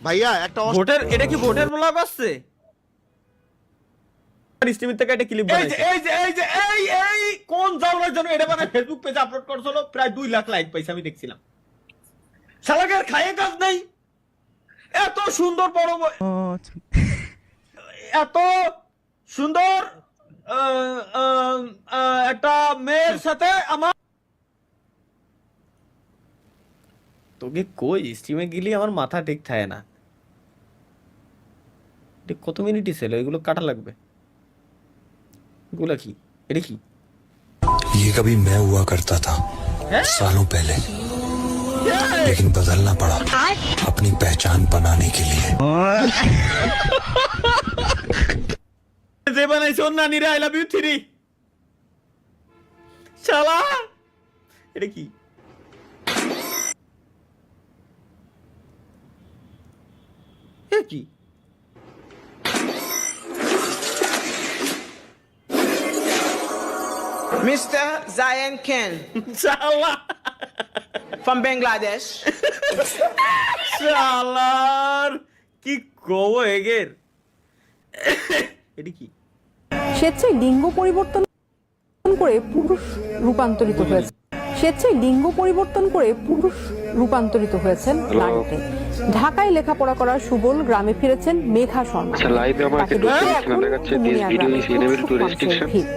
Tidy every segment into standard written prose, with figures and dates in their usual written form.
ভাইয়া একটা ভোটের এটা কি ভোটের ব্লগ আসছে স্ট্রিম থেকে একটা ক্লিপ বানাইছে এই কোন জাউলার জন্য এটা বানায় ফেসবুক পেজে আপলোড করছিল প্রায় 2 লাখ লাইক পাইছে আমি দেখছিলাম শালাকের খায়ে কাজ নাই এত সুন্দর বড় এত সুন্দর একটা মেয়ের সাথে আমার তোকে কই স্ট্রিমে গেলি আমার মাথা ঠিক থাকে না কত মিনিটই ছিল এগুলো কাটা লাগবে এগুলো কি এটা কি ये कभी मैं हुआ करता था सालों पहले लेकिन बदलना पड़ा अपनी पहचान बनाने के लिए যে বানাইছে ওর নানি রে আই লাভ ইউ 3 শালা এটা কি এ কি Mr. Zayan Ken শালা from Bangladesh. শালার কি কও এগের এটা কি স্বেচ্ছায় লিঙ্গ পরিবর্তন করে পুরুষ রূপান্তরিত হয়েছে হয়েছেন নারীতে ঢাকায় লেখাপড়া করার সুবল গ্রামে ফিরেছেন মেঘা শর্মা। তাকে দেখে এখন পূর্ণিয়া গ্রামে উৎসুক মানুষের ভিড়।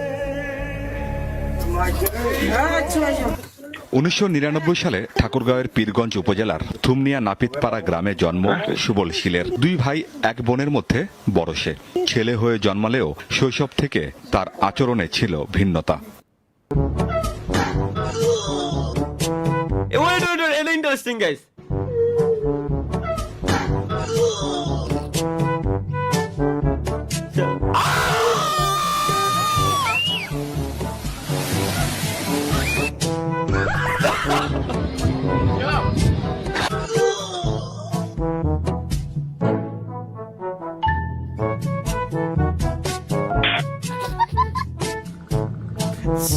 1999 সালে ঠাকুরগাঁওয়ের পীরগঞ্জ উপজেলার থুমনিয়া নাপিতপাড়া গ্রামে জন্ম সুবল শীলের। 2 ভাই 1 বোনের মধ্যে বড় সে। ছেলে হয়ে জন্মালেও শৈশব থেকে তার আচরণে ছিল ভিন্নতা। wait এটা ইন্টারেস্টিং গাইস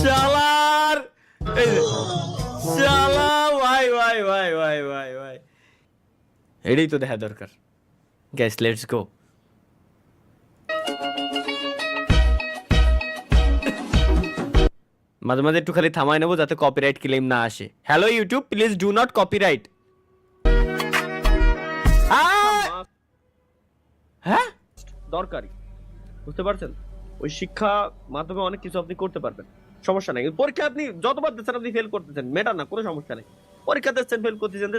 শালার শালা ভাই এটাই তো দেখা দরকার গাইস লেটস গো মাঝে মাঝে একটু খালি থামাই নেবো যাতে কপিরাইট ক্লেম না আসে hello YouTube please do not copyright হ্যাঁ দরকারি বুঝতে পারছেন ওই শিক্ষা মাধ্যমে অনেক কিছু আপনি করতে পারবেন সমস্যা নাই পরীক্ষা আপনি যতবার দিচ্ছেন আপনি ফেল করতেছেন মেটা না কোনো সমস্যা নেই পরীক্ষা দিচ্ছেন ফেল করতেছেন